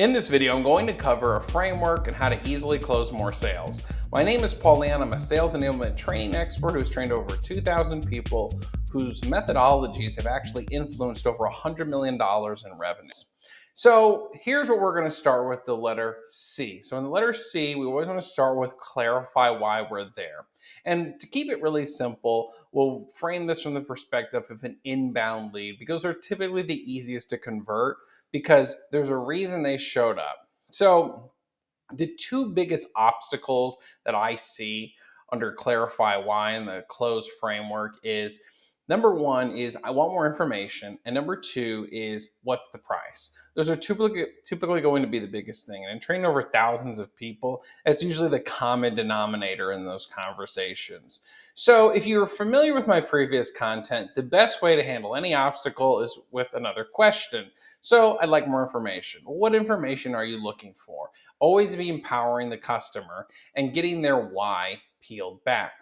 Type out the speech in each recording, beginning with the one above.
In this video, I'm going to cover a framework and how to easily close more sales. My name is Paul Leon. I'm a sales enablement training expert who's trained over 2,000 people whose methodologies have actually influenced over $100 million in revenues. So here's what we're going to start with, the letter C. So in the letter C, we always want to start with clarify why we're there. And to keep it really simple, we'll frame this from the perspective of an inbound lead because they're typically the easiest to convert because there's a reason they showed up. So the two biggest obstacles that I see under clarify why in the close framework is number one is I want more information, and number two is what's the price. Those are typically going to be the biggest thing. And in training over thousands of people, that's usually the common denominator in those conversations. So if you're familiar with my previous content, the best way to handle any obstacle is with another question. So I'd like more information. What information are you looking for? Always be empowering the customer and getting their why peeled back.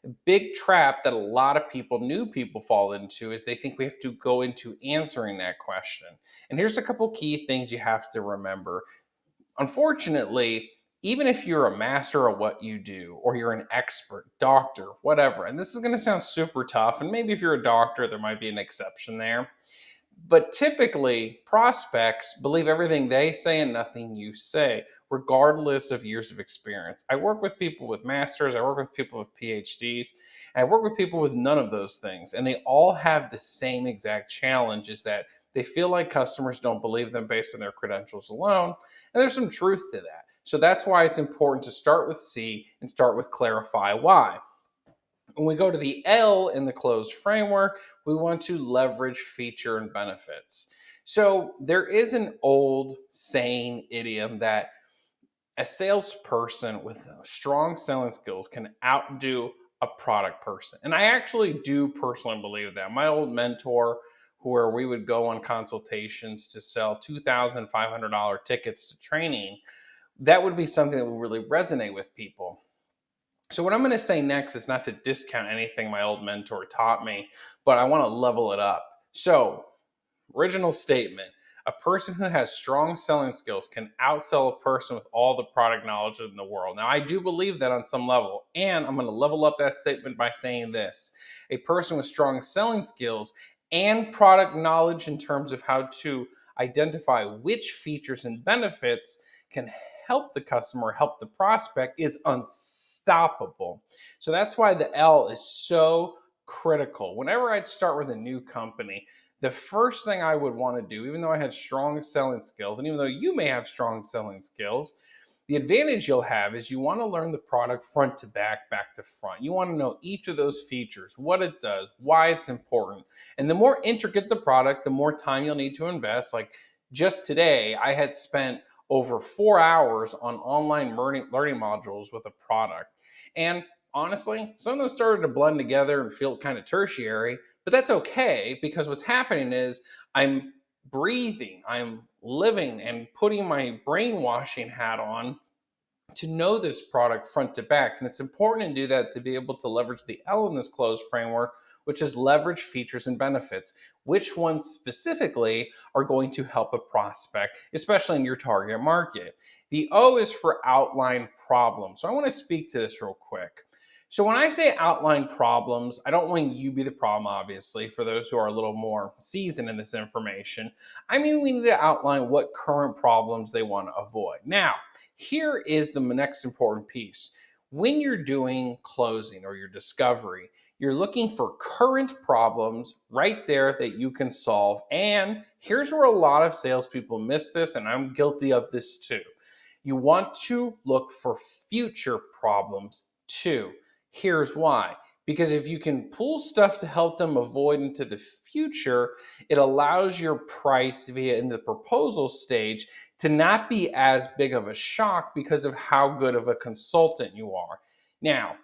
A big trap that a lot of people, new people, fall into is they think we have to go into answering that question. And here's a couple key things you have to remember. Unfortunately, even if you're a master of what you do, or you're an expert, doctor, whatever, and this is going to sound super tough, and maybe if you're a doctor, there might be an exception there. But typically, prospects believe everything they say and nothing you say, regardless of years of experience. I work with people with masters, I work with people with PhDs, and I work with people with none of those things. And they all have the same exact challenge, is that they feel like customers don't believe them based on their credentials alone. And there's some truth to that. So that's why it's important to start with C and start with clarify why. When we go to the L in the closed framework, we want to leverage feature and benefits. So there is an old saying, idiom, that a salesperson with strong selling skills can outdo a product person. And I actually do personally believe that. My old mentor, where we would go on consultations to sell $2,500 tickets to training, that would be something that would really resonate with people. So what I'm going to say next is not to discount anything my old mentor taught me, but I want to level it up. So, original statement, a person who has strong selling skills can outsell a person with all the product knowledge in the world. Now, I do believe that on some level, and I'm going to level up that statement by saying this. A person with strong selling skills and product knowledge in terms of how to identify which features and benefits can help the customer, help the prospect, is unstoppable. So that's why the L is so critical. Whenever I'd start with a new company, the first thing I would want to do, even though I had strong selling skills, and even though you may have strong selling skills, the advantage you'll have is you want to learn the product front to back, back to front. You want to know each of those features, what it does, why it's important. And the more intricate the product, the more time you'll need to invest. Like just today, I had spent over 4 hours on online learning modules with a product. And honestly, some of them started to blend together and feel kind of tertiary, but that's okay because what's happening is I'm breathing, I'm living and putting my brainwashing hat on to know this product front to back. And it's important to do that to be able to leverage the L in this closed framework, which is leverage features and benefits. Which ones specifically are going to help a prospect, especially in your target market? The O is for outline problems. So I want to speak to this real quick. So when I say outline problems, I don't want you to be the problem, obviously, for those who are a little more seasoned in this information. I mean, we need to outline what current problems they want to avoid. Now, here is the next important piece. When you're doing closing or your discovery, you're looking for current problems right there that you can solve. And here's where a lot of salespeople miss this, and I'm guilty of this too. You want to look for future problems too. Here's why. Because if you can pull stuff to help them avoid into the future, it allows your price via in the proposal stage to not be as big of a shock because of how good of a consultant you are. Now,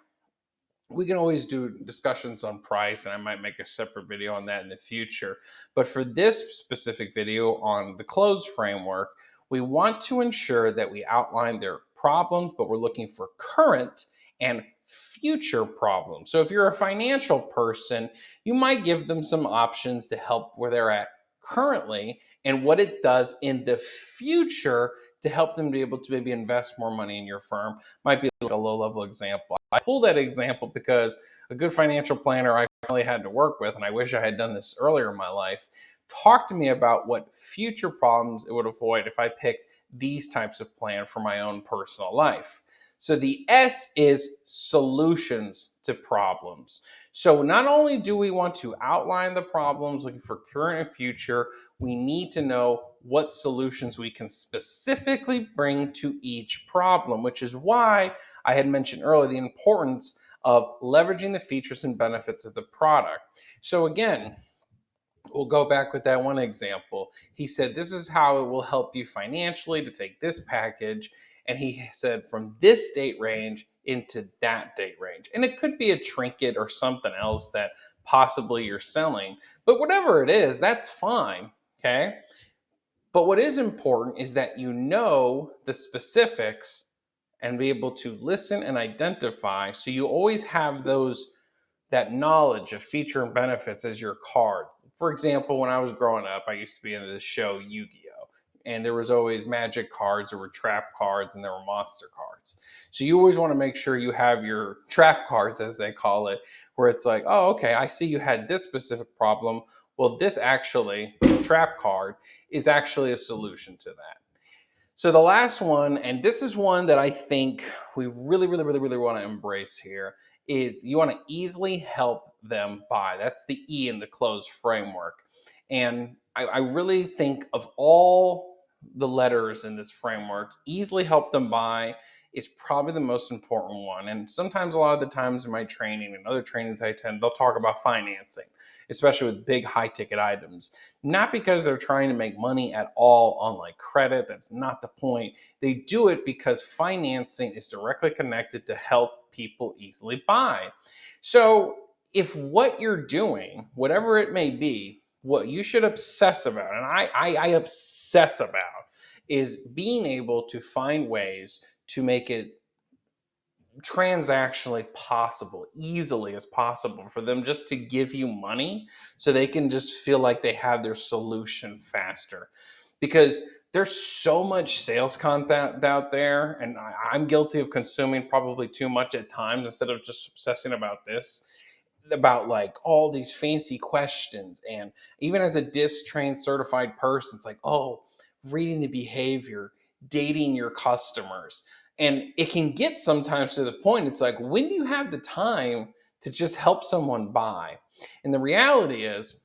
we can always do discussions on price, and I might make a separate video on that in the future. But for this specific video on the close framework, we want to ensure that we outline their problems, but we're looking for current and future problems. So if you're a financial person, you might give them some options to help where they're at currently and what it does in the future to help them be able to maybe invest more money in your firm. Might be like a low level example. I pulled that example because a good financial planner I finally had to work with, and I wish I had done this earlier in my life, talked to me about what future problems it would avoid if I picked these types of plan for my own personal life. So the S is solutions to problems. So not only do we want to outline the problems looking for current and future, we need to know what solutions we can specifically bring to each problem, which is why I had mentioned earlier the importance of leveraging the features and benefits of the product. So again, we'll go back with that one example. He said, this is how it will help you financially to take this package. And he said, from this date range into that date range. And it could be a trinket or something else that possibly you're selling. But whatever it is, that's fine. Okay. But what is important is that you know the specifics and be able to listen and identify. So you always have that knowledge of feature and benefits as your card. For example, when I was growing up, I used to be into this show Yu-Gi-Oh! And there was always magic cards, there were trap cards, and there were monster cards. So you always want to make sure you have your trap cards, as they call it, where it's like, oh, okay, I see you had this specific problem. Well, this actually, trap card, is actually a solution to that. So the last one, and this is one that I think we really want to embrace here, is you want to easily help them buy. That's the E in the closed framework. And I really think of all the letters in this framework, easily help them buy is probably the most important one. And sometimes, a lot of the times in my training and other trainings I attend, they'll talk about financing, especially with big high ticket items. Not because they're trying to make money at all on like credit. That's not the point. They do it because financing is directly connected to help people easily buy. So if what you're doing, whatever it may be, what you should obsess about, and I obsess about, is being able to find ways to make it transactionally possible, easily as possible for them just to give you money so they can just feel like they have their solution faster. Because there's so much sales content out there, and I'm guilty of consuming probably too much at times instead of just obsessing about this, about like all these fancy questions. And even as a disc trained certified person, it's like, oh, reading the behavior, dating your customers. And it can get sometimes to the point, it's like, when do you have the time to just help someone buy? And the reality is,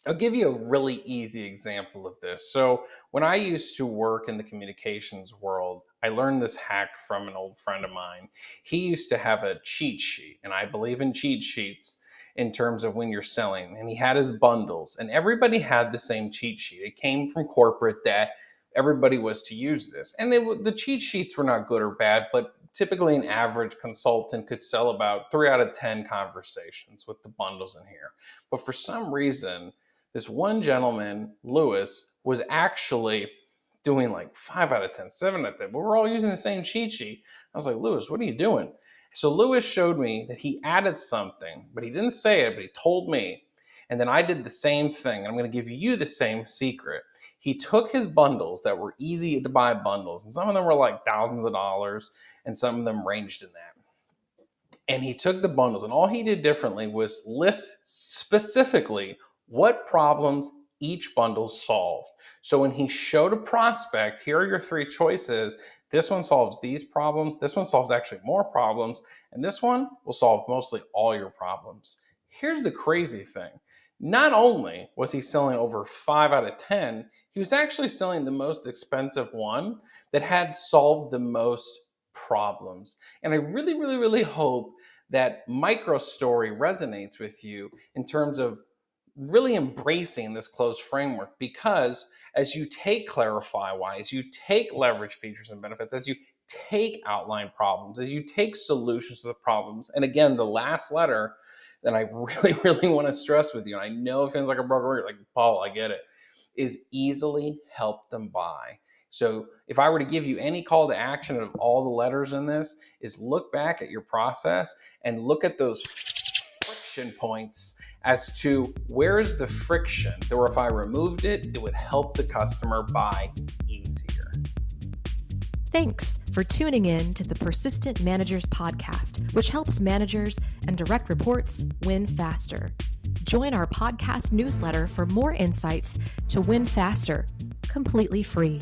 I'll give you a really easy example of this. So, when I used to work in the communications world, I learned this hack from an old friend of mine. He used to have a cheat sheet, and I believe in cheat sheets in terms of when you're selling. And he had his bundles, and everybody had the same cheat sheet. It came from corporate that everybody was to use this. And the cheat sheets were not good or bad, but typically an average consultant could sell about 3 out of 10 conversations with the bundles in here. But for some reason, this one gentleman, Lewis, was actually doing like 5 out of 10, 7 out of 10, but we're all using the same cheat sheet. I was like, Lewis, what are you doing? So Lewis showed me that he added something, but he didn't say it, but he told me. And then I did the same thing. And I'm going to give you the same secret. He took his bundles that were easy to buy bundles, and some of them were like thousands of dollars, and some of them ranged in that. And he took the bundles, and all he did differently was list specifically what problems each bundle solved. So when he showed a prospect, here are your 3 choices. This one solves these problems. This one solves actually more problems. And this one will solve mostly all your problems. Here's the crazy thing. Not only was he selling over 5 out of 10, he was actually selling the most expensive one that had solved the most problems. And I really hope that micro story resonates with you in terms of really embracing this closed framework, because as you take clarify why, as you take leverage features and benefits, as you take outline problems, as you take solutions to the problems, and again, the last letter that I really want to stress with you, and I know it feels like a broken record, like, Paul, I get it, is easily help them buy. So if I were to give you any call to action of all the letters in this, is look back at your process and look at those action points as to where is the friction that if I removed it, it would help the customer buy easier. Thanks for tuning in to the Persistent Managers Podcast, which helps managers and direct reports win faster. Join our podcast newsletter for more insights to win faster, completely free.